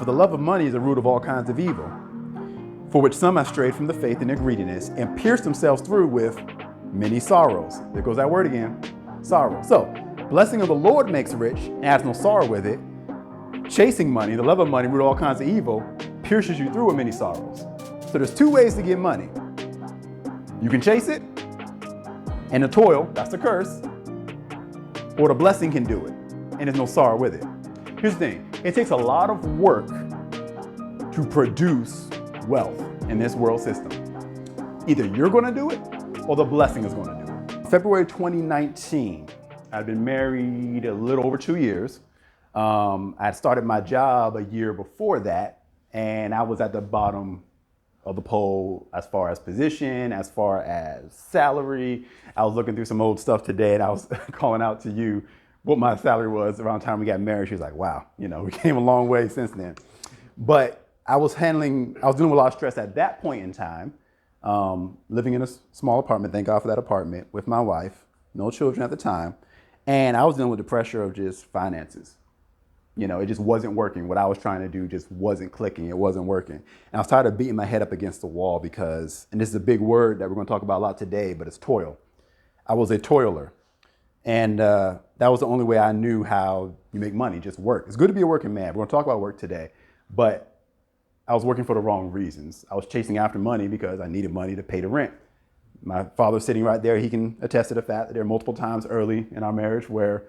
for the love of money is the root of all kinds of evil, for which some have strayed from the faith in their greediness and pierced themselves through with many sorrows. There goes that word again, sorrow. So, blessing of the Lord makes rich and adds no sorrow with it. Chasing money, the love of money, root of all kinds of evil, pierces you through with many sorrows. So there's two ways to get money. You can chase it, and the toil, that's the curse, or the blessing can do it, and there's no sorrow with it. Here's the thing, it takes a lot of work to produce wealth in this world system. Either you're gonna do it, or the blessing is gonna do it. February 2019, I'd been married a little over 2 years. I started my job a year before that, and I was at the bottom of the pole as far as position, as far as salary. I was looking through some old stuff today, and I was calling out to you what my salary was around the time we got married. She was like, wow, we came a long way since then. But I was dealing with a lot of stress at that point in time, living in a small apartment, thank God for that apartment, with my wife, no children at the time. And I was dealing with the pressure of just finances. It just wasn't working. What I was trying to do just wasn't clicking. It wasn't working. And I was tired of beating my head up against the wall because, and this is a big word that we're going to talk about a lot today, but it's toil. I was a toiler. And that was the only way I knew how you make money, just work. It's good to be a working man. We're going to talk about work today. But I was working for the wrong reasons. I was chasing after money because I needed money to pay the rent. My father's sitting right there. He can attest to the fact that there are multiple times early in our marriage where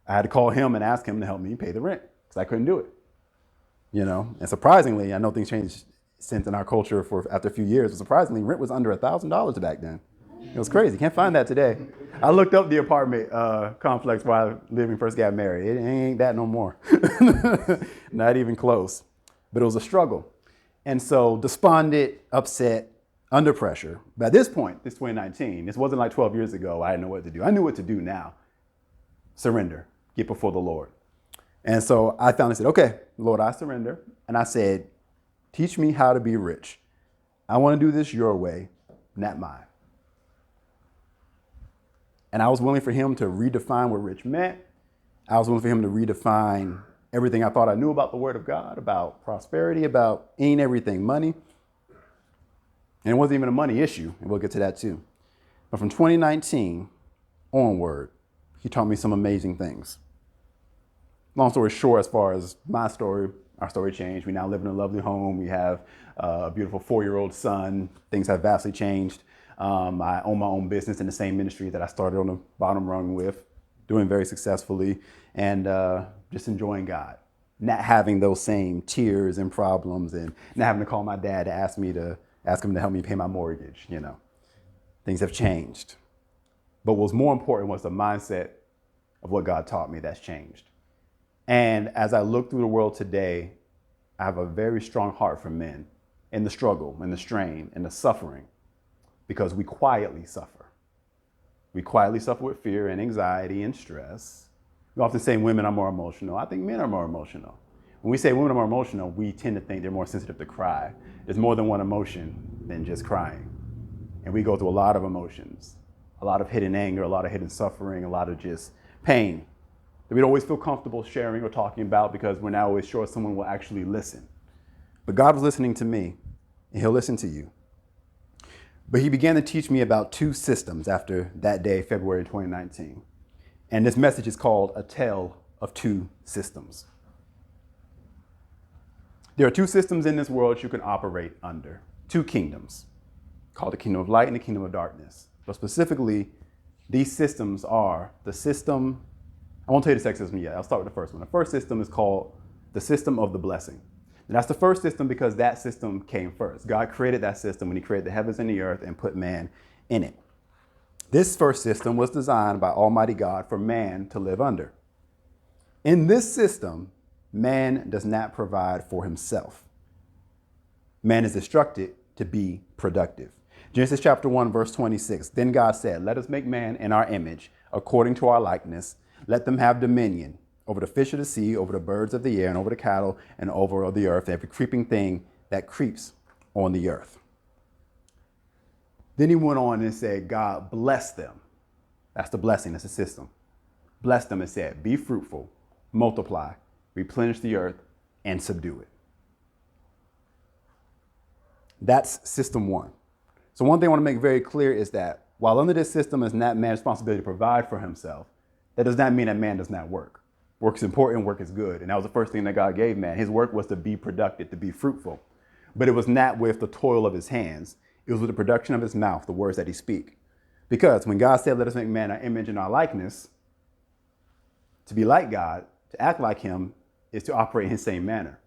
I had to call him and ask him to help me pay the rent because I couldn't do it. And surprisingly, I know things changed since in our culture after a few years, but surprisingly, rent was under $1,000 back then. It was crazy. Can't find that today. I looked up the apartment complex while I lived and first got married. It ain't that no more. Not even close. But it was a struggle. And so despondent, upset, under pressure. But at this point, this 2019, this wasn't like 12 years ago. I didn't know what to do. I knew what to do now. Surrender. Get before the Lord. And so I finally said, okay, Lord, I surrender. And I said, teach me how to be rich. I want to do this your way, not mine. And I was willing for him to redefine what rich meant. I was willing for him to redefine everything I thought I knew about the word of God, about prosperity, about everything, money. And it wasn't even a money issue. And we'll get to that too. But from 2019 onward, he taught me some amazing things. Long story short, as far as my story, our story changed. We now live in a lovely home. We have a beautiful 4-year-old son. Things have vastly changed. I own my own business in the same ministry that I started on the bottom rung with, doing very successfully, and just enjoying God. Not having those same tears and problems, and not having to call my dad to ask him to help me pay my mortgage. Things have changed. But what's more important was the mindset of what God taught me that's changed. And as I look through the world today, I have a very strong heart for men in the struggle and the strain and the suffering, because we quietly suffer. We quietly suffer with fear and anxiety and stress. We often say women are more emotional. I think men are more emotional. When we say women are more emotional, we tend to think they're more sensitive to cry. There's more than one emotion than just crying. And we go through a lot of emotions, a lot of hidden anger, a lot of hidden suffering, a lot of just pain that we don't always feel comfortable sharing or talking about because we're not always sure someone will actually listen. But God was listening to me, and he'll listen to you. But he began to teach me about 2 systems after that day, February 2019. And this message is called A Tale of 2 Systems. There are 2 systems in this world you can operate under, 2 kingdoms, called the kingdom of light and the kingdom of darkness. But specifically, these systems are the system, I won't tell you the second system yet, I'll start with the first one. The first system is called the system of the blessing. And that's the first system because that system came first. God created that system when he created the heavens and the earth and put man in it. This first system was designed by Almighty God for man to live under. In this system, man does not provide for himself. Man is instructed to be productive. Genesis chapter 1, verse 26. Then God said, let us make man in our image, according to our likeness. Let them have dominion over the fish of the sea, over the birds of the air, and over the cattle, and over the earth, every creeping thing that creeps on the earth. Then he went on and said, God bless them. That's the blessing, that's the system. Bless them and said, be fruitful, multiply, replenish the earth, and subdue it. That's system one. So one thing I want to make very clear is that while under this system is not man's responsibility to provide for himself, that does not mean that man does not work. Work is important, work is good. And that was the first thing that God gave man. His work was to be productive, to be fruitful. But it was not with the toil of his hands. It was with the production of his mouth, the words that he speak. Because when God said, let us make man our image and our likeness, to be like God, to act like him, is to operate in his same manner.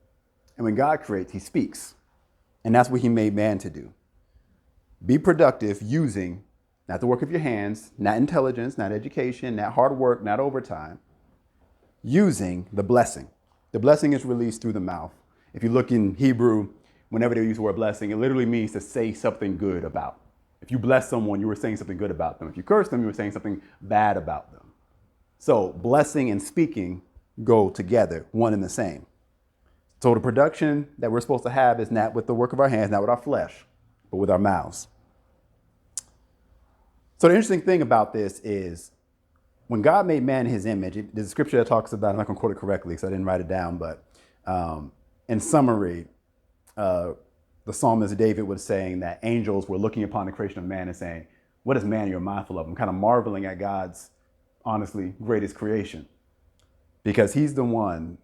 And when God creates, he speaks. And that's what he made man to do. Be productive using not the work of your hands, not intelligence, not education, not hard work, not overtime, using the blessing. The blessing is released through the mouth. If you look in Hebrew, whenever they use the word blessing, it literally means to say something good about. If you bless someone, you were saying something good about them. If you curse them, you were saying something bad about them. So blessing and speaking go together, one and the same. So the production that we're supposed to have is not with the work of our hands, not with our flesh, but with our mouths. So the interesting thing about this is when God made man in his image, there's a scripture that talks about, I'm not going to quote it correctly because I didn't write it down, but in summary, the psalmist David was saying that angels were looking upon the creation of man and saying, what is man you're mindful of? I'm kind of marveling at God's, honestly, greatest creation. Because he's the one,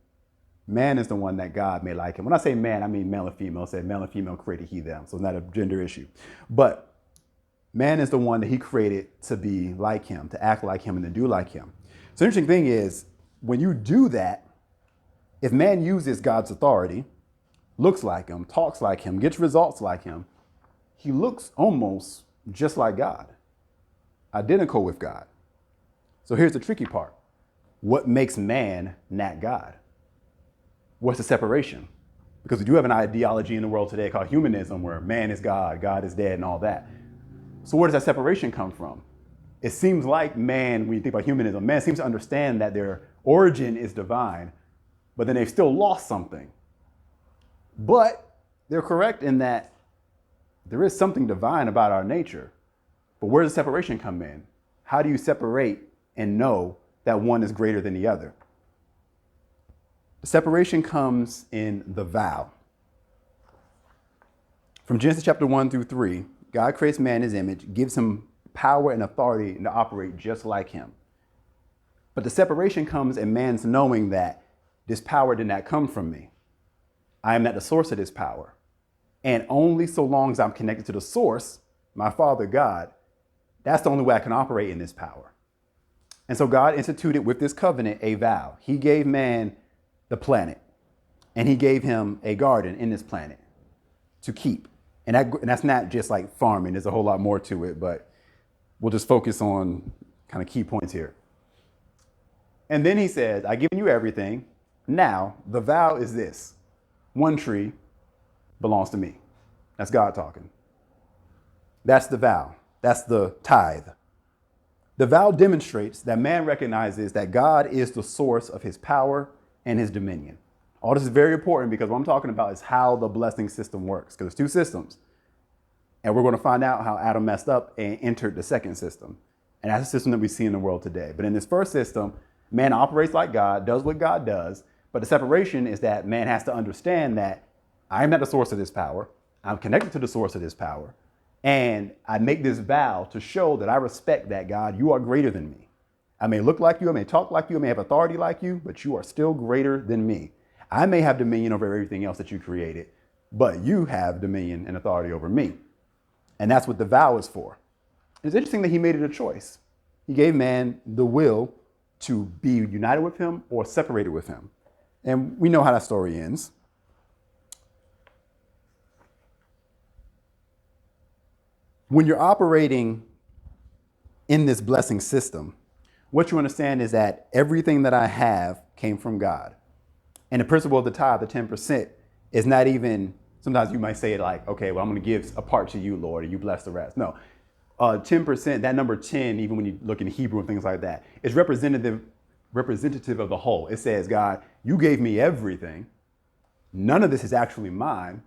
man is the one that God made like him. When I say man, I mean male and female. I said male and female created he, them. So it's not a gender issue. But man is the one that he created to be like him, to act like him, and to do like him. So the interesting thing is, when you do that, if man uses God's authority, looks like him, talks like him, gets results like him, he looks almost just like God, identical with God. So here's the tricky part. What makes man not God? What's the separation? Because we do have an ideology in the world today called humanism, where man is God, God is dead, and all that. So where does that separation come from? It seems like man, when you think about humanism, man seems to understand that their origin is divine, but then they've still lost something. But they're correct in that there is something divine about our nature. But where does separation come in? How do you separate and know that one is greater than the other? The separation comes in the vow. From Genesis chapter 1 through 3, God creates man in his image, gives him power and authority to operate just like him. But the separation comes in man's knowing that this power did not come from me. I am not the source of this power. And only so long as I'm connected to the source, my Father God, that's the only way I can operate in this power. And so God instituted with this covenant a vow. He gave man the planet, and he gave him a garden in this planet to keep. And that's not just like farming. There's a whole lot more to it, but we'll just focus on kind of key points here. And then he says, I've given you everything. Now, the vow is this. One tree belongs to me. That's God talking. That's the vow. That's the tithe. The vow demonstrates that man recognizes that God is the source of his power and his dominion. All this is very important because what I'm talking about is how the blessing system works, because there's two systems. And we're going to find out how Adam messed up and entered the second system. And that's the system that we see in the world today. But in this first system, man operates like God, does what God does. But the separation is that man has to understand that I am not the source of this power. I'm connected to the source of this power. And I make this vow to show that I respect that, God, you are greater than me. I may look like you, I may talk like you, I may have authority like you, but you are still greater than me. I may have dominion over everything else that you created, but you have dominion and authority over me. And that's what the vow is for. It's interesting that he made it a choice. He gave man the will to be united with him or separated with him. And we know how that story ends. When you're operating in this blessing system, what you understand is that everything that I have came from God. And the principle of the tithe, the 10%, is not even, sometimes you might say it like, okay, well, I'm going to give a part to you, Lord, and you bless the rest. No, 10%, that number 10, even when you look in Hebrew and things like that, is representative of the whole. It says, God, you gave me everything. None of this is actually mine.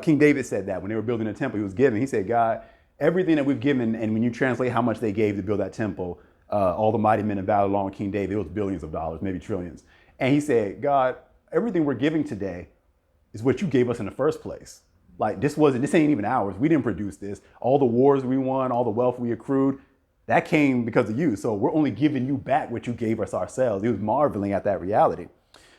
King David said that when they were building the temple, he was giving. He said, God, everything that we've given, and when you translate how much they gave to build that temple, all the mighty men of valor along with King David, it was billions of dollars, maybe trillions. And he said, God, everything we're giving today is what you gave us in the first place. Like this ain't even ours. We didn't produce this. All the wars we won, all the wealth we accrued, that came because of you. So we're only giving you back what you gave us ourselves. He was marveling at that reality.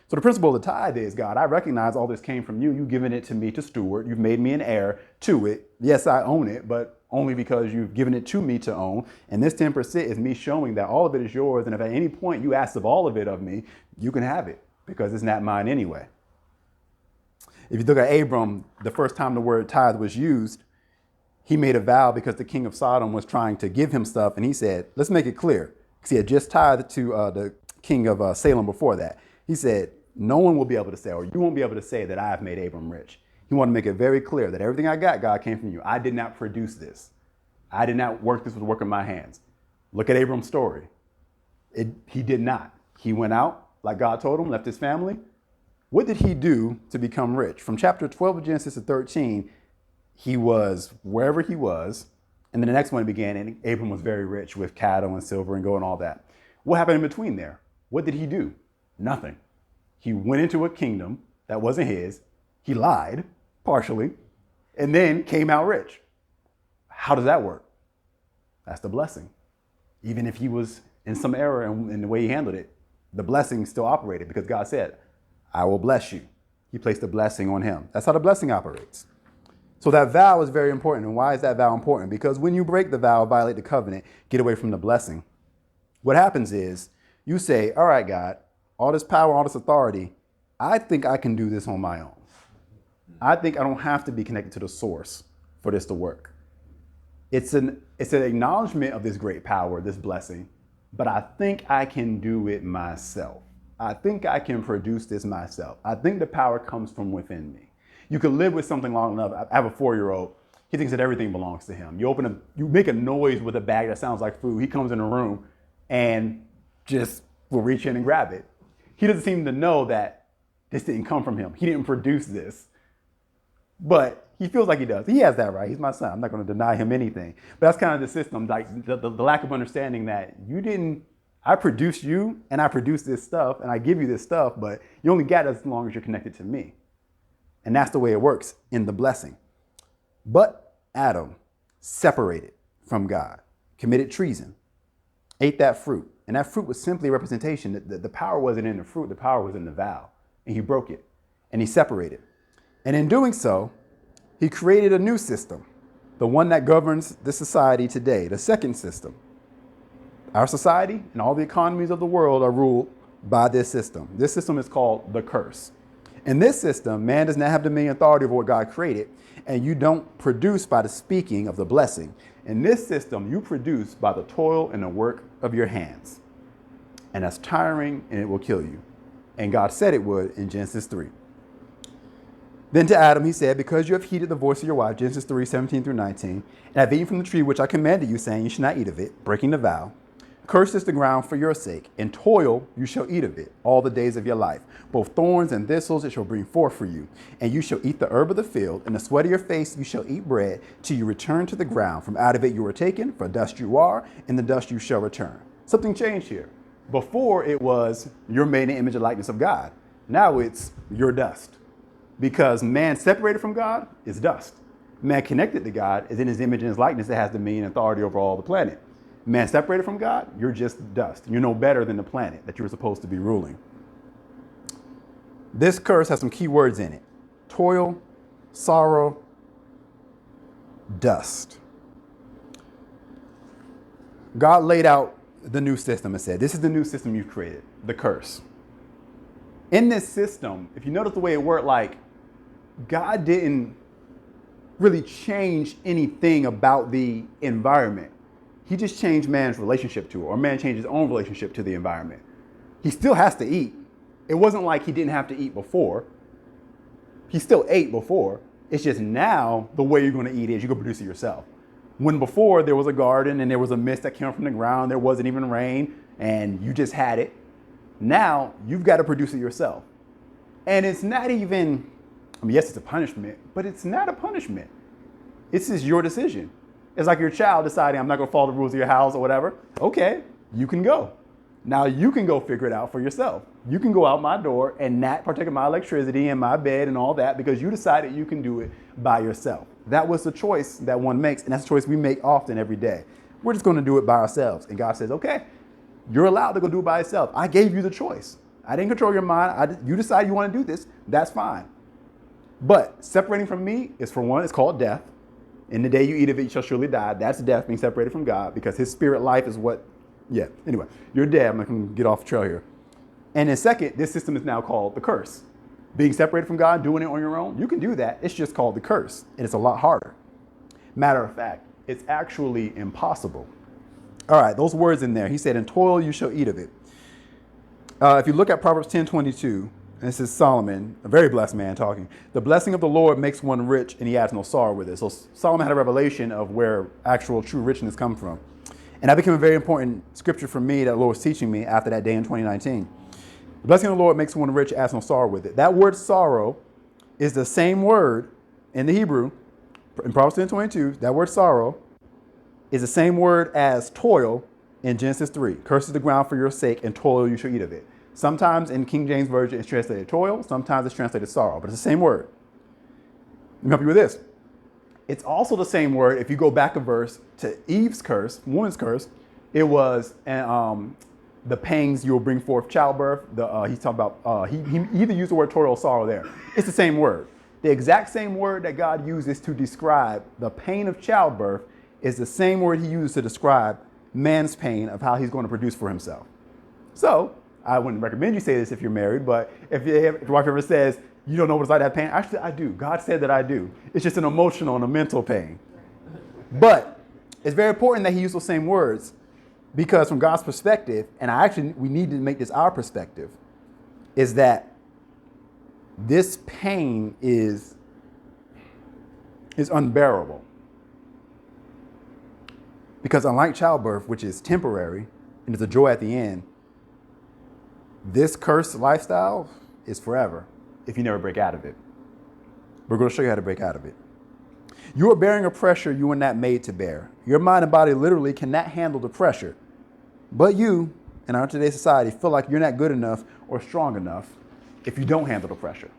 So the principle of the tithe is, God, I recognize all this came from you. You've given it to me to steward. You've made me an heir to it. Yes, I own it, but only because you've given it to me to own. And this 10% is me showing that all of it is yours. And if at any point you ask of all of it of me, you can have it because it's not mine anyway. If you look at Abram, the first time the word tithe was used, he made a vow because the king of Sodom was trying to give him stuff. And he said, let's make it clear. Because he had just tithed to the king of Salem before that. He said, no one will be able to say, or you won't be able to say that I have made Abram rich. He wanted to make it very clear that everything I got, God, came from you. I did not produce this. I did not work this with the work of my hands. Look at Abram's story. He did not. He went out like God told him, left his family. What did he do to become rich? From chapter 12 of Genesis to 13, he was wherever he was. And then the next one began, and Abram was very rich with cattle and silver and gold and all that. What happened in between there? What did he do? Nothing. He went into a kingdom that wasn't his. He lied, partially, and then came out rich. How does that work? That's the blessing. Even if he was in some error in the way he handled it, the blessing still operated because God said, I will bless you. He placed a blessing on him. That's how the blessing operates. So that vow is very important. And why is that vow important? Because when you break the vow, violate the covenant, get away from the blessing, what happens is you say, all right, God, all this power, all this authority, I think I can do this on my own. I think I don't have to be connected to the source for this to work. It's an acknowledgement of this great power, this blessing, but I think I can do it myself. I think I can produce this myself. I think the power comes from within me. You can live with something long enough. I have a 4-year-old. He thinks that everything belongs to him. You make a noise with a bag that sounds like food. He comes in the room and just will reach in and grab it. He doesn't seem to know that this didn't come from him. He didn't produce this, but he feels like he does. He has that right. He's my son. I'm not going to deny him anything. But that's kind of the system, like the lack of understanding that I produced you and I produced this stuff and I give you this stuff, but you only got it as long as you're connected to me. And that's the way it works in the blessing. But Adam, separated from God, committed treason, ate that fruit. And that fruit was simply a representation that the power wasn't in the fruit, the power was in the vow. And he broke it and he separated. And in doing so, he created a new system, the one that governs the society today, the second system. Our society and all the economies of the world are ruled by this system. This system is called the curse. In this system, man does not have dominion authority over what God created, and you don't produce by the speaking of the blessing. In this system, you produce by the toil and the work of your hands. And that's tiring and it will kill you. And God said it would in Genesis 3. Then to Adam, he said, because you have heeded the voice of your wife, Genesis 3, 17 through 19, and have eaten from the tree which I commanded you, saying, you should not eat of it, breaking the vow. Cursed is the ground for your sake, and toil you shall eat of it all the days of your life. Both thorns and thistles it shall bring forth for you. And you shall eat the herb of the field, and the sweat of your face you shall eat bread, till you return to the ground. From out of it you were taken, for dust you are, and the dust you shall return. Something changed here. Before it was you're made in the image and likeness of God. Now it's you're dust. Because man separated from God is dust. Man connected to God is in his image and his likeness that has dominion and authority over all the planet. Man separated from God, you're just dust. You're no better than the planet that you were supposed to be ruling. This curse has some key words in it. Toil, sorrow, dust. God laid out the new system and said, this is the new system you've created, the curse. In this system, if you notice the way it worked, like God didn't really change anything about the environment. He just changed man's relationship to it, or man changed his own relationship to the environment. He still has to eat. It wasn't like he didn't have to eat before. He still ate before. It's just now the way you're going to eat is you go produce it yourself. When before there was a garden and there was a mist that came from the ground, there wasn't even rain, and you just had it. Now you've got to produce it yourself. And it's not even, yes, it's a punishment, but it's not a punishment. It's just your decision. It's like your child deciding, I'm not going to follow the rules of your house or whatever. Okay, you can go. Now you can go figure it out for yourself. You can go out my door and not partake of my electricity and my bed and all that because you decided you can do it by yourself. That was the choice that one makes, and that's a choice we make often every day. We're just going to do it by ourselves. And God says, okay, you're allowed to go do it by yourself. I gave you the choice. I didn't control your mind. You decide you want to do this. That's fine. But separating from me is, for one, it's called death. In the day you eat of it, you shall surely die. That's death, being separated from God, because his spirit life is what, anyway, you're dead. I'm going to get off the trail here. And then second, this system is now called the curse. Being separated from God, doing it on your own, you can do that. It's just called the curse, and it's a lot harder. Matter of fact, it's actually impossible. All right, those words in there. He said, in toil you shall eat of it. If you look at Proverbs 10:22, and this is Solomon, a very blessed man talking. The blessing of the Lord makes one rich, and he adds no sorrow with it. So Solomon had a revelation of where actual true richness comes from. And that became a very important scripture for me that the Lord was teaching me after that day in 2019. The blessing of the Lord makes one rich, adds no sorrow with it. That word sorrow is the same word in the Hebrew, in Proverbs 10:22, that word sorrow is the same word as toil in Genesis 3. Curses the ground for your sake, and toil you shall eat of it. Sometimes in King James Version, it's translated toil. Sometimes it's translated sorrow, but it's the same word. Let me help you with this. It's also the same word. If you go back a verse to Eve's curse, woman's curse, it was the pangs you will bring forth childbirth. He's talking about, he either used the word toil or sorrow there. It's the same word. The exact same word that God uses to describe the pain of childbirth is the same word he uses to describe man's pain of how he's going to produce for himself. So, I wouldn't recommend you say this if you're married, but if your wife ever says, you don't know what it's like to have pain, actually I do. God said that I do. It's just an emotional and a mental pain. But it's very important that he used those same words, because from God's perspective, and we need to make this our perspective, is that this pain is unbearable. Because unlike childbirth, which is temporary and is a joy at the end, this cursed lifestyle is forever if you never break out of it. We're going to show you how to break out of it. You are bearing a pressure you were not made to bear. Your mind and body literally cannot handle the pressure. But you, in our today's society, feel like you're not good enough or strong enough if you don't handle the pressure.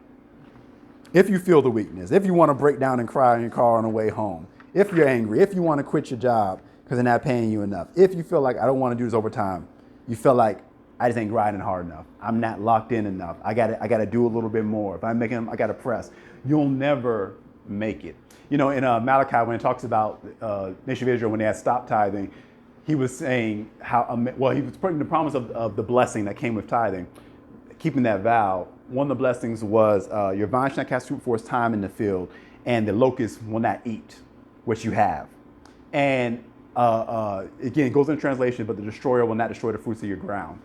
If you feel the weakness, if you want to break down and cry in your car on the way home, if you're angry, if you want to quit your job because they're not paying you enough, if you feel like I don't want to do this overtime, you feel like I just ain't grinding hard enough. I'm not locked in enough. I gotta do a little bit more. If I'm making them, I gotta press. You'll never make it. You know, in Malachi, when it talks about nation of Israel, when they had stopped tithing, he was saying how, he was putting the promise of the blessing that came with tithing, keeping that vow. One of the blessings was your vine shall not cast fruit for its time in the field, and the locusts will not eat what you have. And again, it goes in translation, but the destroyer will not destroy the fruits of your ground.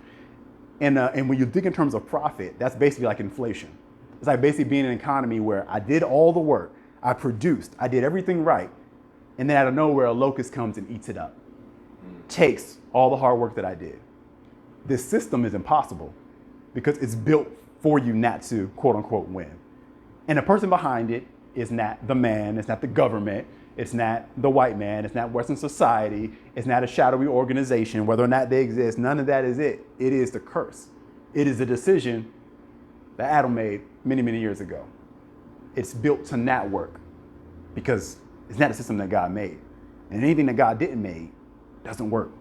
And when you think in terms of profit, that's basically like inflation. It's like basically being in an economy where I did all the work, I produced, I did everything right, and then out of nowhere, a locust comes and eats it up. Takes all the hard work that I did. This system is impossible because it's built for you not to, quote unquote, win. And the person behind it is not the man, it's not the government, it's not the white man, it's not Western society, it's not a shadowy organization, whether or not they exist, none of that is it. It is the curse. It is a decision that Adam made many, many years ago. It's built to not work because it's not a system that God made. And anything that God didn't make doesn't work.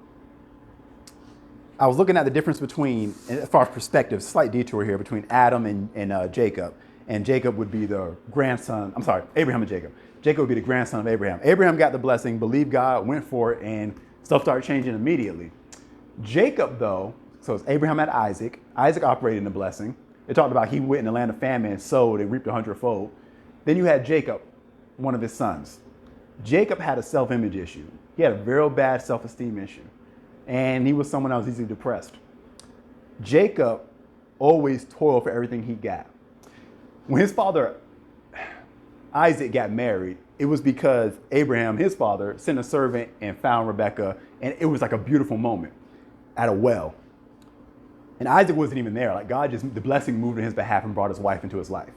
I was looking at the difference between, as far as perspective, slight detour here, between Adam and Jacob. And Jacob would be the grandson, Abraham and Jacob. Jacob would be the grandson of Abraham. Abraham got the blessing, believed God, went for it, and stuff started changing immediately. Jacob, though, so it's Abraham had Isaac. Isaac operated in the blessing. It talked about he went in the land of famine and sowed and reaped 100-fold. Then you had Jacob, one of his sons. Jacob had a self-image issue. He had a very bad self-esteem issue. And he was someone that was easily depressed. Jacob always toiled for everything he got. When his father, Isaac, got married, it was because Abraham, his father, sent a servant and found Rebekah, and it was like a beautiful moment at a well. And Isaac wasn't even there. Like God the blessing moved on his behalf and brought his wife into his life.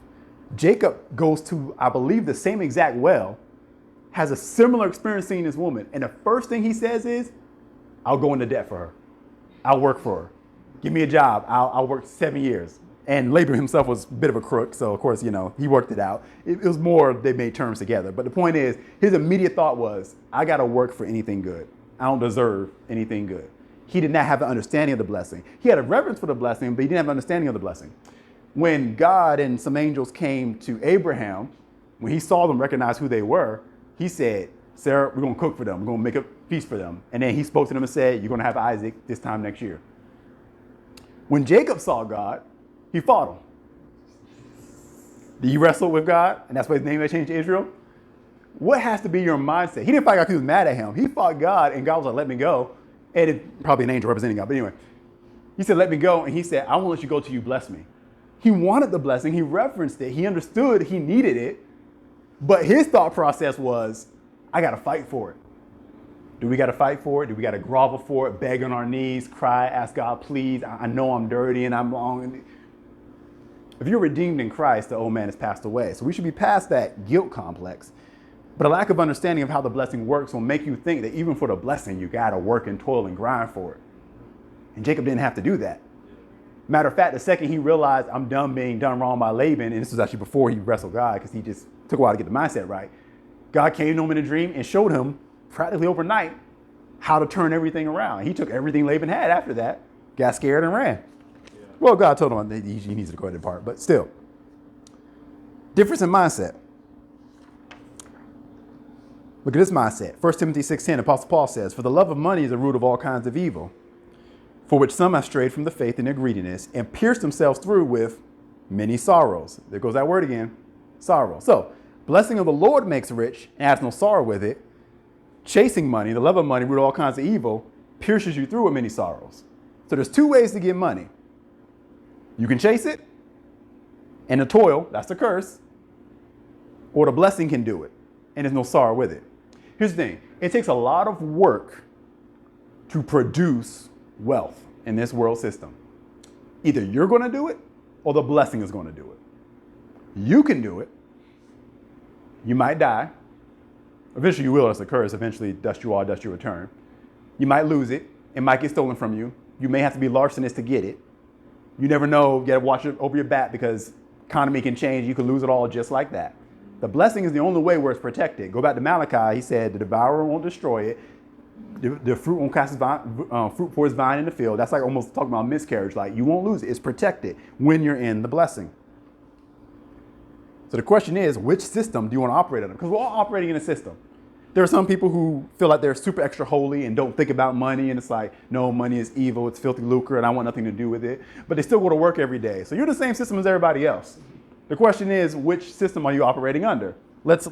Jacob goes to, I believe, the same exact well, has a similar experience seeing this woman. And the first thing he says is, I'll go into debt for her. I'll work for her. give me a job. I'll work 7 years. And Laban himself was a bit of a crook, so of course, he worked it out. It was more they made terms together. But the point is, his immediate thought was, I got to work for anything good. I don't deserve anything good. He did not have an understanding of the blessing. He had a reverence for the blessing, but he didn't have an understanding of the blessing. When God and some angels came to Abraham, when he saw them recognize who they were, he said, Sarah, we're going to cook for them. We're going to make a feast for them. And then he spoke to them and said, you're going to have Isaac this time next year. When Jacob saw God, he fought him. Did you wrestle with God? And that's why his name got changed to Israel? What has to be your mindset? He didn't fight God because he was mad at him. He fought God, and God was like, let me go. And it probably an angel representing God. But anyway, he said, let me go. And he said, I won't let you go till you bless me. He wanted the blessing. He referenced it. He understood he needed it. But his thought process was, I got to fight for it. Do we got to fight for it? Do we got to grovel for it, beg on our knees, cry, ask God, please? I know I'm dirty and I'm wrong. If you're redeemed in Christ, the old man has passed away. So we should be past that guilt complex. But a lack of understanding of how the blessing works will make you think that even for the blessing, you got to work and toil and grind for it. And Jacob didn't have to do that. Matter of fact, the second he realized I'm done being done wrong by Laban, and this was actually before he wrestled God because he just took a while to get the mindset right, God came to him in a dream and showed him practically overnight how to turn everything around. He took everything Laban had after that, got scared and ran. Yeah. Well, God told him that he needs to go ahead and depart, but still. Difference in mindset. Look at this mindset. 1 Timothy 6:10, Apostle Paul says, for the love of money is the root of all kinds of evil, for which some have strayed from the faith in their greediness and pierced themselves through with many sorrows. There goes that word again, sorrow. So, blessing of the Lord makes rich and adds no sorrow with it. Chasing money, the love of money, root of all kinds of evil, pierces you through with many sorrows. So there's two ways to get money. You can chase it, and the toil, that's the curse, or the blessing can do it, and there's no sorrow with it. Here's the thing. It takes a lot of work to produce wealth in this world system. Either you're going to do it, or the blessing is going to do it. You can do it. You might die. Eventually you will, that's a curse. Eventually, dust you all, dust you return. You might lose it. It might get stolen from you. You may have to be larcenous to get it. You never know. You got to watch it over your back because economy can change. You could lose it all just like that. The blessing is the only way where it's protected. Go back to Malachi. He said the devourer won't destroy it. The fruit won't cast fruit for his vine in the field. That's like almost talking about miscarriage. Like you won't lose it. It's protected when you're in the blessing. So the question is, which system do you want to operate under? Because we're all operating in a system. There are some people who feel like they're super extra holy and don't think about money. And it's like, no, money is evil. It's filthy lucre and I want nothing to do with it. But they still go to work every day. So you're the same system as everybody else. The question is, which system are you operating under? Let's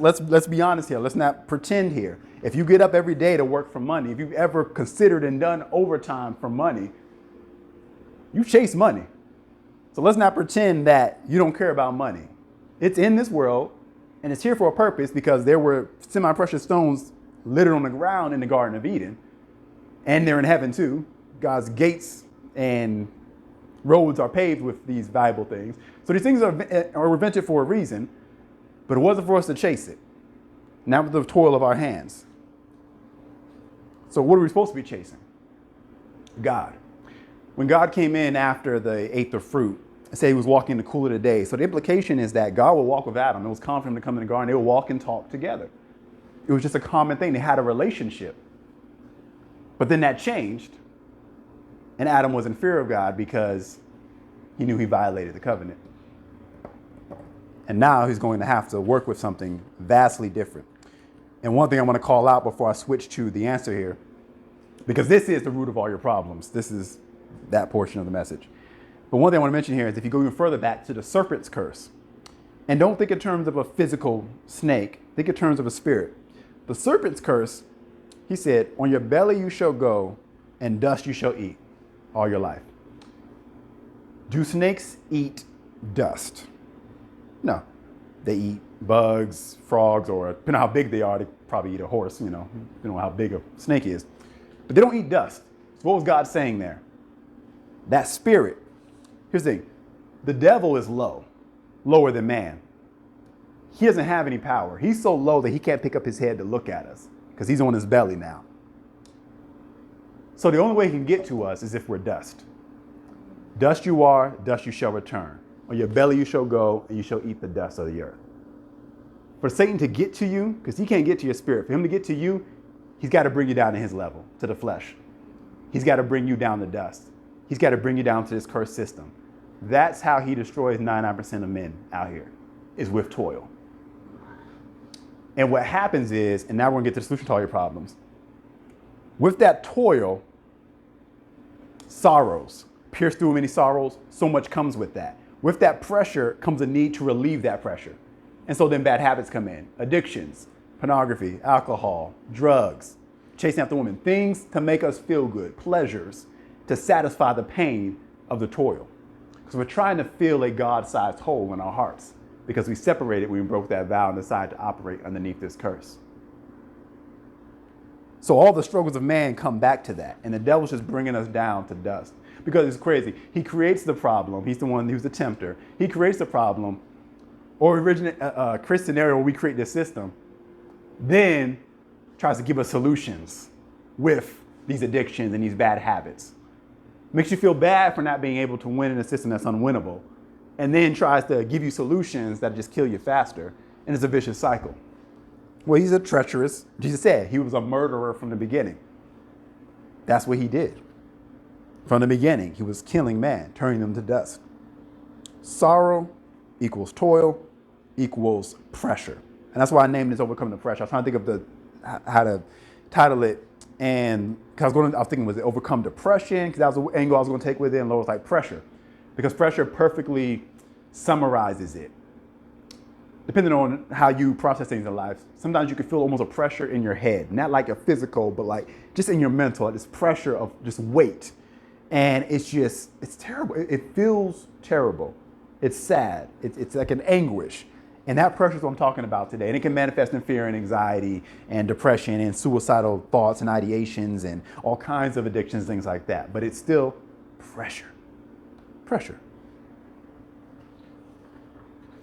be honest here. Let's not pretend here. If you get up every day to work for money, if you've ever considered and done overtime for money, you chase money. So let's not pretend that you don't care about money. It's in this world, and it's here for a purpose because there were semi-precious stones littered on the ground in the Garden of Eden, and they're in heaven too. God's gates and roads are paved with these valuable things. So these things are invented for a reason, but it wasn't for us to chase it, not with the toil of our hands. So what are we supposed to be chasing? God. When God came in after they ate the fruit, say he was walking in the cool of the day. So the implication is that God will walk with Adam. It was common for him to come in the garden. They would walk and talk together. It was just a common thing. They had a relationship. But then that changed. And Adam was in fear of God because he knew he violated the covenant. And now he's going to have to work with something vastly different. And one thing I want to call out before I switch to the answer here, because this is the root of all your problems. This is that portion of the message. But one thing I want to mention here is if you go even further back to the serpent's curse, and don't think in terms of a physical snake, think in terms of a spirit. The serpent's curse, he said, on your belly you shall go, and dust you shall eat all your life. Do snakes eat dust? No. They eat bugs, frogs, or depending on how big they are, they probably eat a horse, depending on how big a snake is. But they don't eat dust. So what was God saying there? That spirit. Here's the thing. The devil is low, lower than man. He doesn't have any power. He's so low that he can't pick up his head to look at us because he's on his belly now. So the only way he can get to us is if we're dust. Dust you are, dust you shall return. On your belly you shall go, and you shall eat the dust of the earth. For Satan to get to you, because he can't get to your spirit, for him to get to you, he's got to bring you down to his level, to the flesh. He's got to bring you down to dust. He's got to bring you down to this cursed system. That's how he destroys 99% of men out here, is with toil. And what happens is, and now we're going to get to the solution to all your problems. With that toil, sorrows, pierce through many sorrows, so much comes with that. With that pressure comes a need to relieve that pressure. And so then bad habits come in, addictions, pornography, alcohol, drugs, chasing after women, things to make us feel good, pleasures to satisfy the pain of the toil. Because we're trying to fill a God-sized hole in our hearts because we separated when we broke that vow and decided to operate underneath this curse. So all the struggles of man come back to that. And the devil's just bringing us down to dust. Because it's crazy. He creates the problem. He's the one who's the tempter. He creates the problem, or originate creates a scenario where we create this system, then tries to give us solutions with these addictions and these bad habits. Makes you feel bad for not being able to win in a system that's unwinnable, and then tries to give you solutions that just kill you faster, and it's a vicious cycle. Well, he's a treacherous, Jesus said, he was a murderer from the beginning. That's what he did. From the beginning, he was killing man, turning them to dust. Sorrow equals toil equals pressure. And that's why I named this Overcoming the Pressure. I was trying to think of how to title it. And because I was thinking, was it overcome depression? Because that was the angle I was going to take with it. And Laura was like, pressure. Because pressure perfectly summarizes it. Depending on how you process things in life, sometimes you can feel almost a pressure in your head. Not like a physical, but like just in your mental, like this pressure of just weight. And it's terrible. It feels terrible. It's sad. It's like an anguish. And that pressure is what I'm talking about today. And it can manifest in fear and anxiety and depression and suicidal thoughts and ideations and all kinds of addictions, things like that. But it's still pressure. Pressure.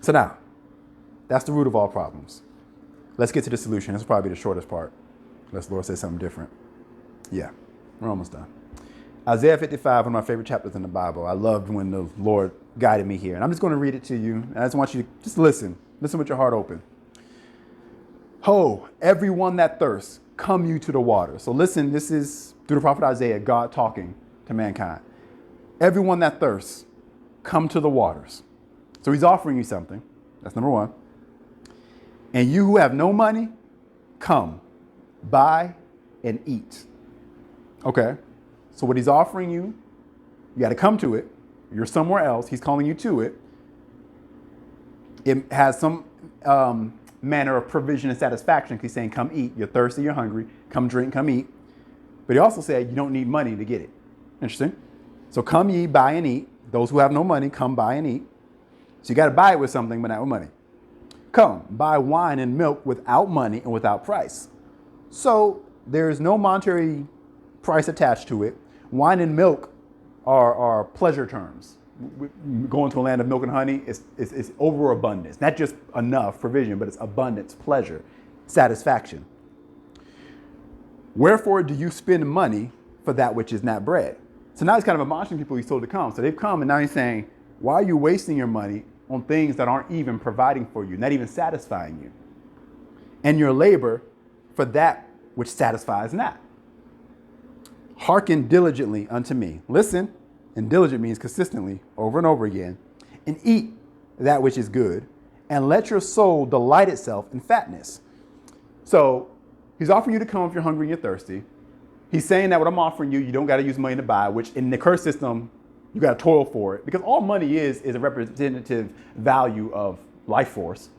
So now, that's the root of all problems. Let's get to the solution. This will probably be the shortest part. Unless Lord says something different. Yeah, we're almost done. Isaiah 55, one of my favorite chapters in the Bible. I loved when the Lord guided me here. And I'm just going to read it to you. And I just want you to just listen. Listen with your heart open. Ho, everyone that thirsts, come you to the water. So listen, this is through the prophet Isaiah, God talking to mankind. Everyone that thirsts, come to the waters. So he's offering you something. That's number one. And you who have no money, come, buy and eat. Okay. So what he's offering you, you got to come to it. You're somewhere else. He's calling you to it. It has some manner of provision and satisfaction. He's saying, come eat. You're thirsty, you're hungry. Come drink, come eat. But he also said you don't need money to get it. Interesting. So come ye, buy and eat. Those who have no money, come buy and eat. So you got to buy it with something, but not with money. Come, buy wine and milk without money and without price. So there is no monetary price attached to it. Wine and milk are pleasure terms. Going to a land of milk and honey is overabundance, not just enough provision, but it's abundance, pleasure, satisfaction. Wherefore do you spend money for that which is not bread? So now he's kind of admonishing people he's told to come. So they've come, and now he's saying, why are you wasting your money on things that aren't even providing for you, not even satisfying you? And your labor for that which satisfies not. Hearken diligently unto me. Listen, and diligent means consistently, over and over again, and eat that which is good, and let your soul delight itself in fatness. So he's offering you to come if you're hungry and you're thirsty. He's saying that what I'm offering you, you don't got to use money to buy, which in the curse system, you got to toil for it, because all money is a representative value of life force.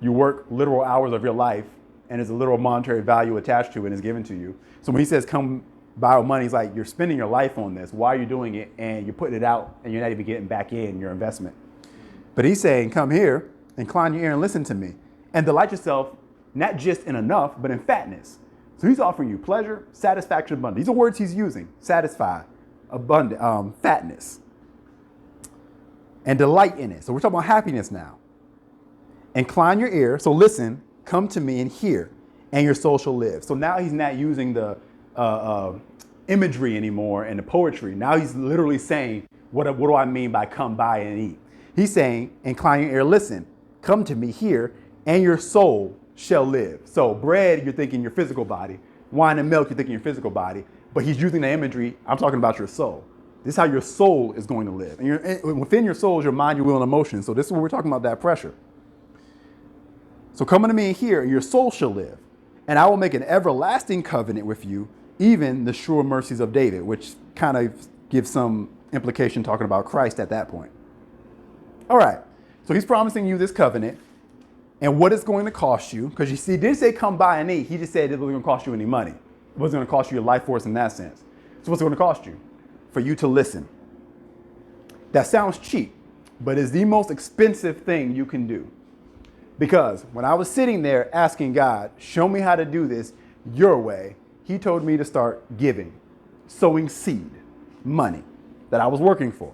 You work literal hours of your life, and there's a literal monetary value attached to it and is given to you. So when he says come buy with money, he's like, you're spending your life on this. Why are you doing it? And you're putting it out, and you're not even getting back in your investment. But he's saying, come here, incline your ear and listen to me, and delight yourself, not just in enough, but in fatness. So he's offering you pleasure, satisfaction, abundance. These are words he's using: satisfy, abundant, fatness, and delight in it. So we're talking about happiness now. Incline your ear, so listen, come to me and hear, and your soul shall live. So now he's not using the imagery anymore and the poetry. Now he's literally saying What do I mean by come by and eat? He's saying, incline your ear, listen, come to me here, and your soul shall live. So bread, you're thinking your physical body. Wine and milk, you're thinking your physical body. But he's using the imagery, I'm talking about your soul. This is how your soul is going to live. And within your soul is your mind, your will, and emotion. So this is what we're talking about, that pressure. So come unto me here, and your soul shall live. And I will make an everlasting covenant with you, even the sure mercies of David, which kind of gives some implication talking about Christ at that point. All right, so he's promising you this covenant and what it's going to cost you, because you see, he didn't say come by and eat. He just said it wasn't going to cost you any money. It wasn't going to cost you your life force in that sense. So what's it going to cost you? For you to listen. That sounds cheap, but it's the most expensive thing you can do. Because when I was sitting there asking God, show me how to do this your way, he told me to start giving, sowing seed, money that I was working for.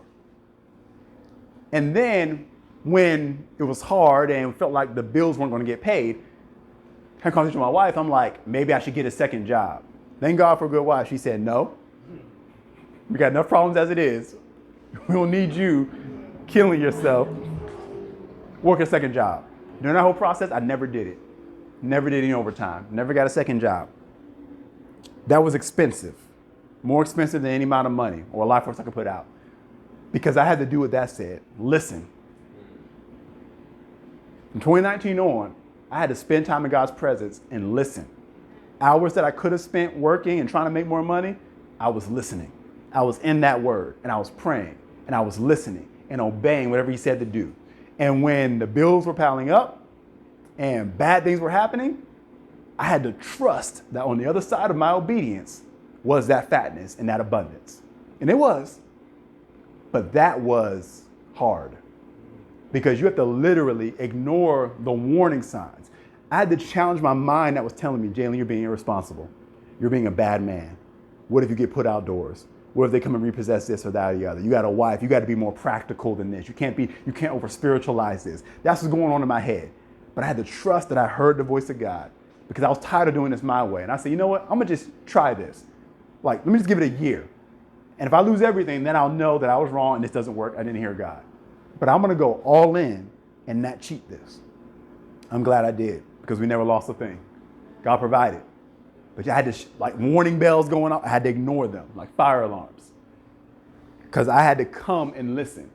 And then when it was hard and felt like the bills weren't going to get paid, I had a conversation with my wife. I'm like, maybe I should get a second job. Thank God for a good wife. She said, no, we got enough problems as it is. We don't need you killing yourself. Work a second job. During that whole process, I never did it. Never did any overtime. Never got a second job. That was expensive. More expensive than any amount of money or life force I could put out. Because I had to do what that said. Listen. From 2019 on, I had to spend time in God's presence and listen. Hours that I could have spent working and trying to make more money, I was listening. I was in that word and I was praying and I was listening and obeying whatever he said to do. And when the bills were piling up and bad things were happening, I had to trust that on the other side of my obedience was that fatness and that abundance. And it was. But that was hard because you have to literally ignore the warning signs. I had to challenge my mind that was telling me, Jalen, you're being irresponsible. You're being a bad man. What if you get put outdoors? What if they come and repossess this or that or the other? You got a wife. You got to be more practical than this. You can't over spiritualize this. That's what's going on in my head. But I had to trust that I heard the voice of God because I was tired of doing this my way. And I said, you know what? I'm going to just try this. Like, let me just give it a year. And if I lose everything, then I'll know that I was wrong and this doesn't work. I didn't hear God. But I'm going to go all in and not cheat this. I'm glad I did because we never lost a thing. God provided. But I had to, like warning bells going off, I had to ignore them like fire alarms because I had to come and listen.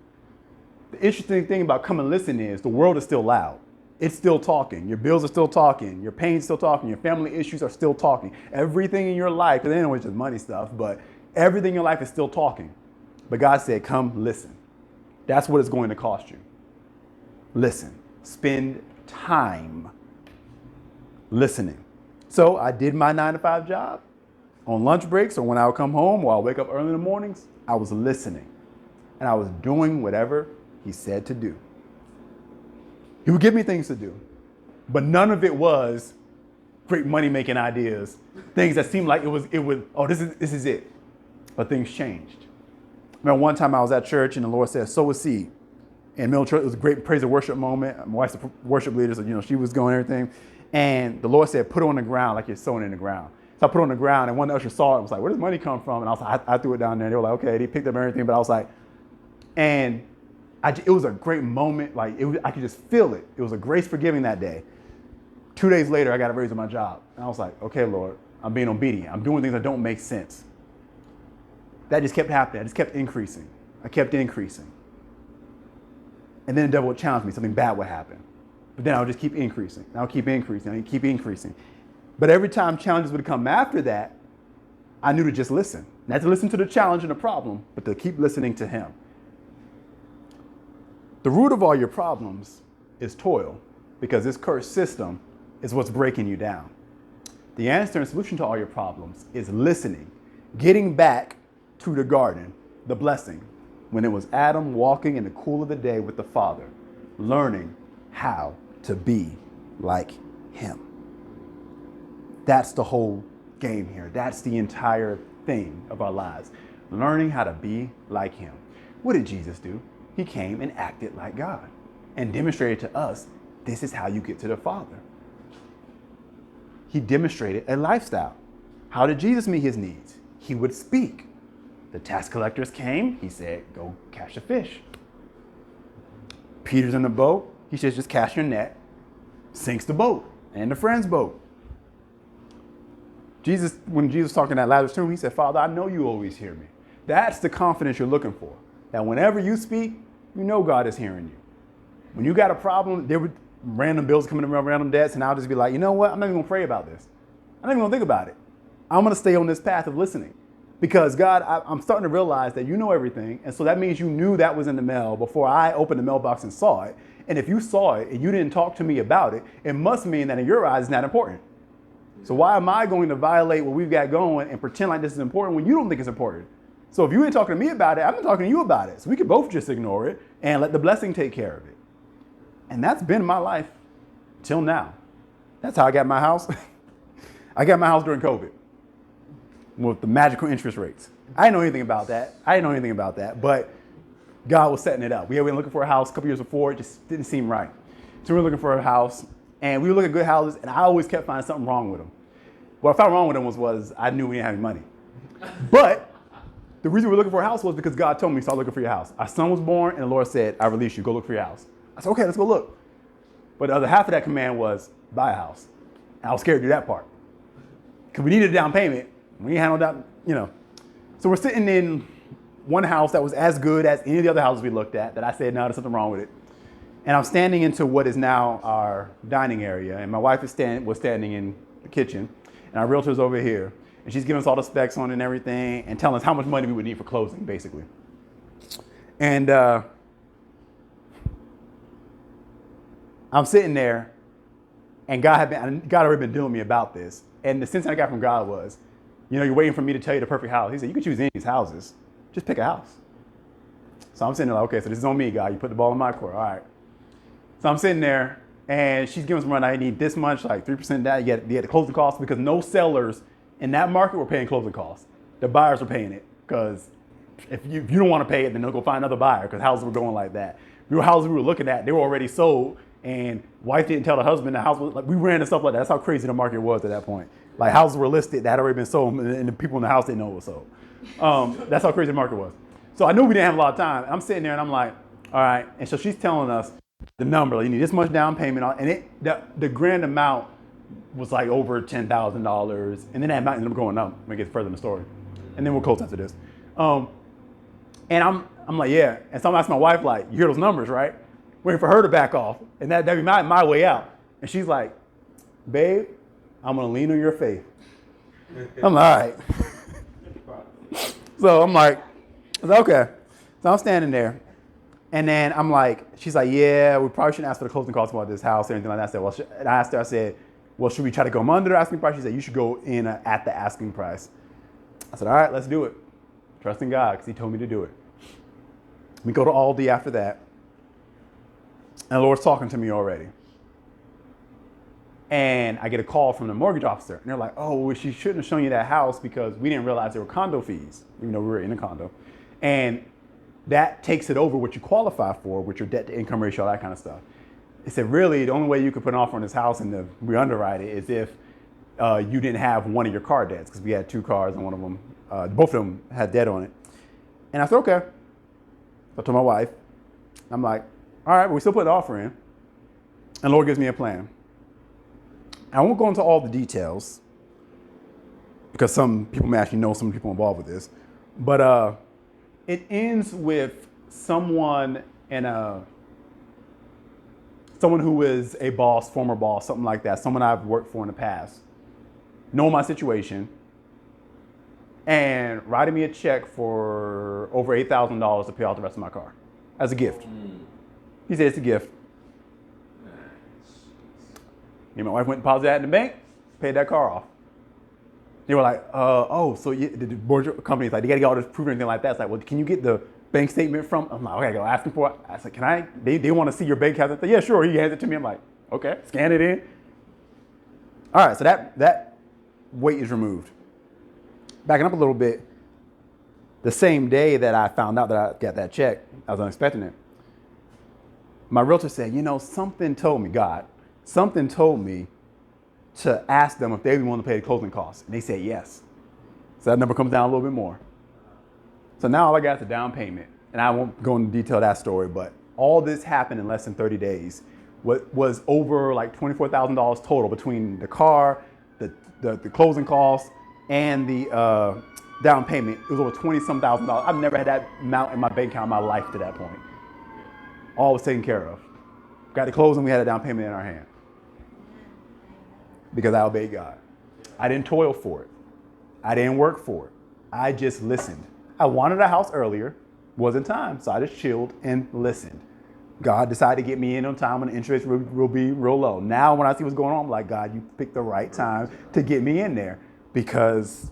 The interesting thing about come and listen is the world is still loud. It's still talking. Your bills are still talking. Your pain's still talking. Your family issues are still talking. Everything in your life, because they know it's just money stuff, but everything in your life is still talking. But God said, come listen. That's what it's going to cost you. Listen. Spend time listening. So I did my 9-to-5 job on lunch breaks or when I would come home or I'll wake up early in the mornings. I was listening and I was doing whatever he said to do. He would give me things to do, but none of it was great money-making ideas, things that seemed like it was, oh, this is it. But things changed. I remember one time I was at church and the Lord said, sow a seed. And middle church, it was a great praise and worship moment. My wife's a worship leader, so she was going and everything. And the Lord said, put it on the ground like you're sowing in the ground. So I put it on the ground and one of the ushers saw it and was like, where does money come from? And I was like, I threw it down there. And they were like, okay, they picked up everything. But I was like, and it was a great moment. Like I could just feel it. It was a grace for giving that day. 2 days later, I got a raise on my job. And I was like, okay, Lord, I'm being obedient. I'm doing things that don't make sense. That just kept happening. I just kept increasing. I kept increasing. And then the devil would challenge me. Something bad would happen. But then I would just keep increasing. And I would keep increasing. I would keep increasing. But every time challenges would come after that, I knew to just listen. Not to listen to the challenge and the problem, but to keep listening to him. The root of all your problems is toil, because this cursed system is what's breaking you down. The answer and solution to all your problems is listening, getting back to the garden, the blessing, when it was Adam walking in the cool of the day with the Father, learning how to be like him. That's the whole game here. That's the entire thing of our lives. Learning how to be like him. What did Jesus do? He came and acted like God and demonstrated to us, this is how you get to the Father. He demonstrated a lifestyle. How did Jesus meet his needs? He would speak. The tax collectors came. He said, go catch a fish. Peter's in the boat. He says, just cast your net. Sinks the boat and the friend's boat. When Jesus was talking at Lazarus' tomb, he said, Father, I know you always hear me. That's the confidence you're looking for. That whenever you speak, you know God is hearing you. When you got a problem, there were random bills coming in, random debts, and I'll just be like, you know what? I'm not even going to pray about this. I'm not even going to think about it. I'm going to stay on this path of listening. Because God, I'm starting to realize that you know everything. And so that means you knew that was in the mail before I opened the mailbox and saw it. And if you saw it and you didn't talk to me about it, it must mean that in your eyes it's not important. So why am I going to violate what we've got going and pretend like this is important when you don't think it's important? So if you ain't talking to me about it, I'm not talking to you about it. So we could both just ignore it and let the blessing take care of it. And that's been my life till now. That's how I got my house. I got my house during COVID. With the magical interest rates. I didn't know anything about that. But God was setting it up. We had been looking for a house a couple years before. It just didn't seem right. So we were looking for a house, and we were looking at good houses, and I always kept finding something wrong with them. What I found wrong with them was I knew we didn't have any money. But the reason we were looking for a house was because God told me, start looking for your house. Our son was born, and the Lord said, I release you. Go look for your house. I said, okay, let's go look. But the other half of that command was buy a house. And I was scared to do that part. Because we needed a down payment. We ain't had no doubt, So we're sitting in one house that was as good as any of the other houses we looked at that I said, no, there's something wrong with it. And I'm standing into what is now our dining area. And my wife was standing in the kitchen. And our realtor's over here. And she's giving us all the specs on it and everything and telling us how much money we would need for closing, basically. And I'm sitting there. And God had already been dealing with me about this. And the sense I got from God was, you're waiting for me to tell you the perfect house. He said, you can choose any of these houses. Just pick a house. So I'm sitting there like, okay, so this is on me, God. You put the ball in my court. All right. So I'm sitting there, and she's giving us run. I need this much, like 3% that. You had the closing costs because no sellers in that market were paying closing costs. The buyers were paying it because if you don't want to pay it, then they'll go find another buyer because houses were going like that. Houses we were looking at, they were already sold, and wife didn't tell the husband the house was like, we ran and stuff like that. That's how crazy the market was at that point. Like houses were listed that had already been sold, and the people in the house didn't know it was sold. That's how crazy the market was. So I knew we didn't have a lot of time. I'm sitting there and I'm like, all right. And so she's telling us the number. Like, you need this much down payment, and the grand amount was like over $10,000, and then that amount ended up going up when we get further in the story, and then we'll close after this. And I'm like, yeah. And so I'm asking my wife, like, you hear those numbers, right? Waiting for her to back off, and that'd be my way out. And she's like, babe, I'm gonna lean on your faith. I'm like, all right. So I'm like, okay. So I'm standing there, and then I'm like, she's like, yeah, we probably shouldn't ask for the closing costs about this house or anything like that. I said, and I asked her, I said, well, should we try to go under the asking price? She said, you should go in at the asking price. I said, all right, let's do it. Trusting God, because he told me to do it. We go to Aldi after that, and the Lord's talking to me already. And I get a call from the mortgage officer, and they're like, oh, well, she shouldn't have shown you that house because we didn't realize there were condo fees, even though we were in a condo. And that takes it over what you qualify for with your debt to income ratio, all that kind of stuff. They said, really, the only way you could put an offer on this house and we underwrite it is if you didn't have one of your car debts, because we had 2 cars and one of them, both of them had debt on it. And I said, okay. So I told my wife, I'm like, all right, but we still put an offer in. And the Lord gives me a plan. I won't go into all the details because some people may actually know some people involved with this, but it ends with someone who is a boss, former boss, something like that, someone I've worked for in the past, knowing my situation, and writing me a check for over $8,000 to pay off the rest of my car as a gift. He said it's a gift. Me and my wife went and deposited that in the bank, paid that car off. They were like, so the board company's like, they got to get all this proof or anything like that. It's like, well, can you get the bank statement from? I'm like, okay, I got to ask them for it. I said, can I? They want to see your bank account. I said, yeah, sure. He hands it to me. I'm like, okay, scan it in. All right, so that weight is removed. Backing up a little bit, the same day that I found out that I got that check, I was unexpecting it. My realtor said, something told me, something told me to ask them if they want to pay the closing costs. And they said yes. So that number comes down a little bit more. So now all I got is a down payment. And I won't go into detail that story, but all this happened in less than 30 days. What was over like $24,000 total between the car, the closing costs, and the down payment. It was over 20-some thousand dollars. I've never had that amount in my bank account in my life to that point. All was taken care of. Got the closing, we had a down payment in our hand. Because I obeyed God. I didn't toil for it. I didn't work for it. I just listened. I wanted a house earlier, wasn't time, so I just chilled and listened. God decided to get me in on time when the interest will be real low. Now when I see what's going on, I'm like, God, you picked the right time to get me in there. Because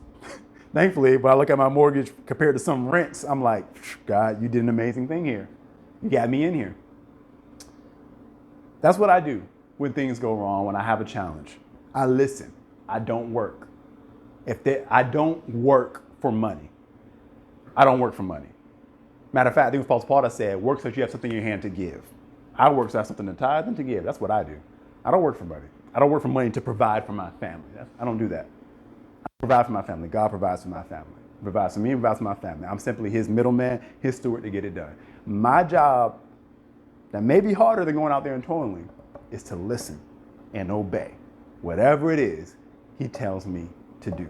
thankfully, when I look at my mortgage compared to some rents, I'm like, God, you did an amazing thing here. You got me in here. That's what I do when things go wrong, when I have a challenge. I listen. I don't work. I don't work for money. I don't work for money. Matter of fact, I think it was Apostle Paul that said, work so that you have something in your hand to give. I work so I have something to tithe and to give. That's what I do. I don't work for money. I don't work for money to provide for my family. I don't do that. I provide for my family. God provides for my family. He provides for me, provides for my family. I'm simply his middleman, his steward to get it done. My job, that may be harder than going out there and toiling, is to listen and obey. Whatever it is he tells me to do.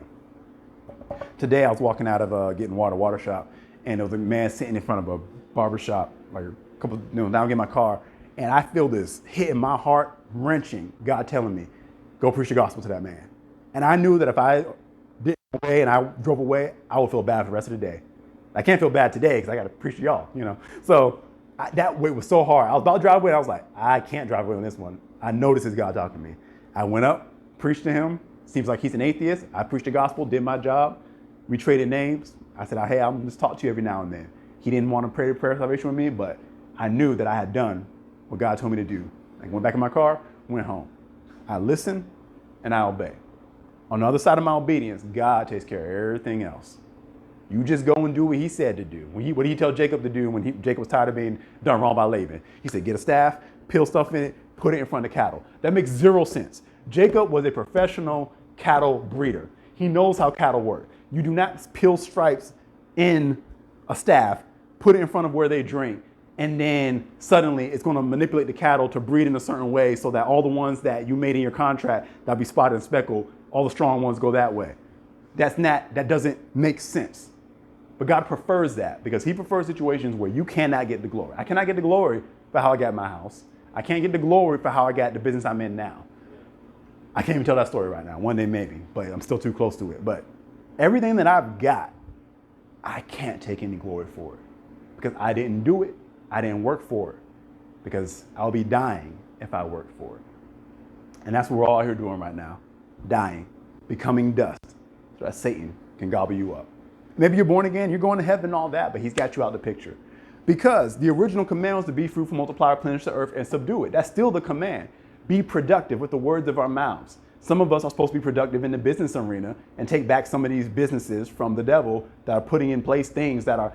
Today I was walking out of getting water shop, and there was a man sitting in front of a barber shop, like a couple, now I get in my car, and I feel this hit in my heart, wrenching, God telling me, go preach the gospel to that man. And I knew that if I didn't go away and I drove away, I would feel bad for the rest of the day. I can't feel bad today because I got to preach to y'all, So that weight was so hard. I was about to drive away, and I was like, I can't drive away on this one. I know this is God talking to me. I went up, preached to him. Seems like he's an atheist. I preached the gospel, did my job. We traded names. I said, hey, I'm just talk to you every now and then. He didn't want to pray the prayer of salvation with me, but I knew that I had done what God told me to do. I went back in my car, went home. I listened and I obey. On the other side of my obedience, God takes care of everything else. You just go and do what he said to do. What did he tell Jacob to do when Jacob was tired of being done wrong by Laban? He said, get a staff, peel stuff in it, put it in front of cattle. That makes zero sense. Jacob was a professional cattle breeder. He knows how cattle work. You do not peel stripes in a staff, put it in front of where they drink, and then suddenly it's going to manipulate the cattle to breed in a certain way so that all the ones that you made in your contract that'll be spotted and speckled, all the strong ones go that way. That doesn't make sense. But God prefers that because he prefers situations where you cannot get the glory. I cannot get the glory for how I got my house. I can't get the glory for how I got the business I'm in now. I can't even tell that story right now. One day maybe, but I'm still too close to it. But everything that I've got, I can't take any glory for it because I didn't do it. I didn't work for it because I'll be dying if I worked for it. And that's what we're all here doing right now, dying, becoming dust so that Satan can gobble you up. Maybe you're born again, you're going to heaven and all that, but he's got you out the picture. Because the original command was to be fruitful, multiply, replenish the earth, and subdue it. That's still the command. Be productive with the words of our mouths. Some of us are supposed to be productive in the business arena and take back some of these businesses from the devil that are putting in place things that are,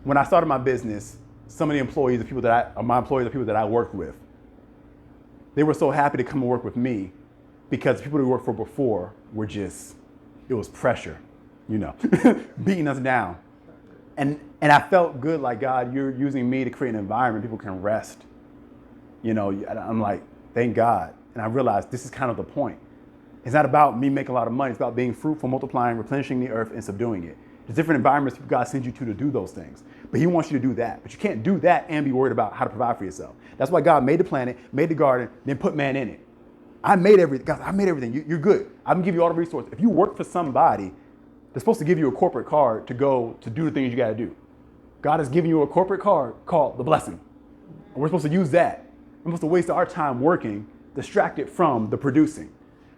when I started my business, some of the employees, the people that I worked with, they were so happy to come and work with me because the people we worked for before were just, it was pressure, beating us down. And I felt good, like, God, you're using me to create an environment people can rest. I'm like, thank God. And I realized this is kind of the point. It's not about me making a lot of money. It's about being fruitful, multiplying, replenishing the earth, and subduing it. There's different environments God sends you to do those things. But he wants you to do that. But you can't do that and be worried about how to provide for yourself. That's why God made the planet, made the garden, then put man in it. I made everything. God, I made everything. You're good. I'm going to give you all the resources. If you work for somebody, they're supposed to give you a corporate card to go to do the things you got to do. God has given you a corporate card called the blessing. And we're supposed to use that. We're supposed to waste our time working, distracted from the producing.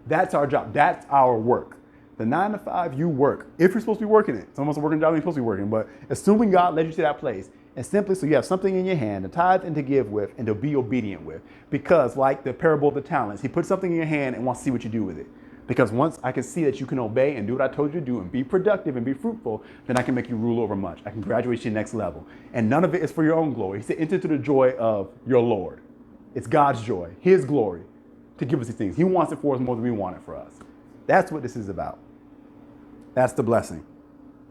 That's our job. That's our work. The 9 to 5, you work. If you're supposed to be working it. Some of us are working a job you're supposed to be working. But assuming God led you to that place, and simply so you have something in your hand to tithe and to give with and to be obedient with. Because like the parable of the talents, he puts something in your hand and wants to see what you do with it. Because once I can see that you can obey and do what I told you to do and be productive and be fruitful, then I can make you rule over much. I can graduate you to the next level. And none of it is for your own glory. He said, enter into the joy of your Lord. It's God's joy, his glory, to give us these things. He wants it for us more than we want it for us. That's what this is about. That's the blessing.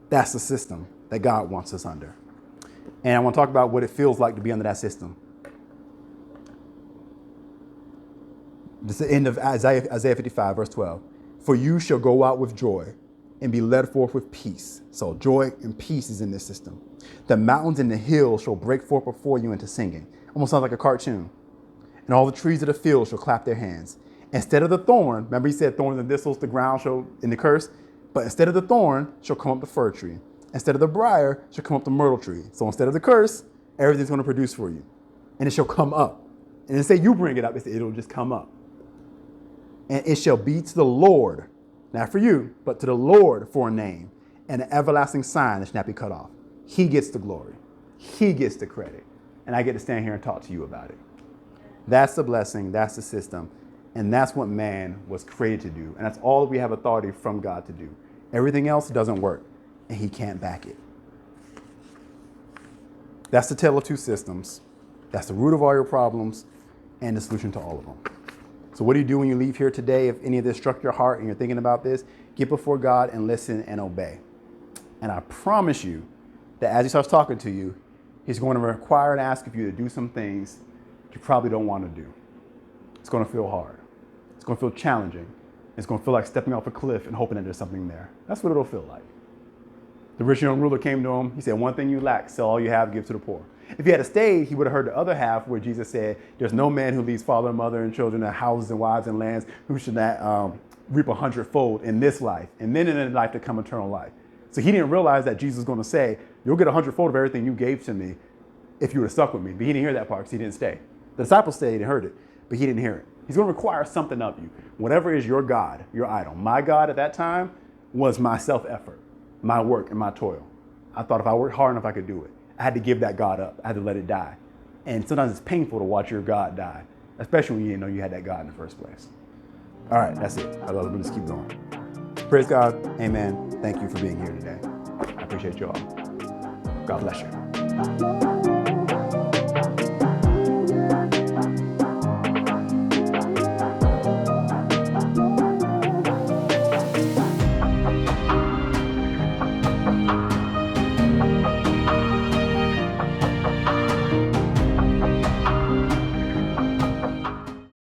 That's the system. that God wants us under. And I want to talk about what it feels like to be under that system. This is the end of Isaiah 55, verse 12. For you shall go out with joy and be led forth with peace. So joy and peace is in this system. The mountains and the hills shall break forth before you into singing. Almost sounds like a cartoon. And all the trees of the field shall clap their hands. Instead of the thorn, remember he said thorns and thistles, the ground shall, in the curse, but instead of the thorn shall come up the fir tree. Instead of the briar shall come up the myrtle tree. So instead of the curse, everything's going to produce for you. And it shall come up. And say you bring it up, it'll just come up. And it shall be to the Lord, not for you, but to the Lord for a name, and an everlasting sign that shall not be cut off. He gets the glory. He gets the credit. And I get to stand here and talk to you about it. That's the blessing. That's the system. And that's what man was created to do. And that's all we have authority from God to do. Everything else doesn't work, and he can't back it. That's the tale of two systems. That's the root of all your problems and the solution to all of them. So what do you do when you leave here today? If any of this struck your heart and you're thinking about this, get before God and listen and obey. And I promise you that as he starts talking to you, he's going to require and ask of you to do some things you probably don't want to do. It's going to feel hard. It's going to feel challenging. It's going to feel like stepping off a cliff and hoping that there's something there. That's what it'll feel like. The rich young ruler came to him. He said, one thing you lack, sell all you have, give to the poor. If he had stayed, he would have heard the other half where Jesus said, there's no man who leaves father and mother and children and houses and wives and lands who should not reap 100-fold in this life and then in the life to come eternal life. So he didn't realize that Jesus was going to say, you'll get 100-fold of everything you gave to me if you would have stuck with me. But he didn't hear that part because he didn't stay. The disciples stayed and heard it, but he didn't hear it. He's going to require something of you. Whatever is your God, your idol. My God at that time was my self-effort, my work and my toil. I thought if I worked hard enough, I could do it. I had to give that God up. I had to let it die. And sometimes it's painful to watch your God die, especially when you didn't know you had that God in the first place. All right, that's it. I love it. We'll just keep going. Praise God. Amen. Thank you for being here today. I appreciate you all. God bless you.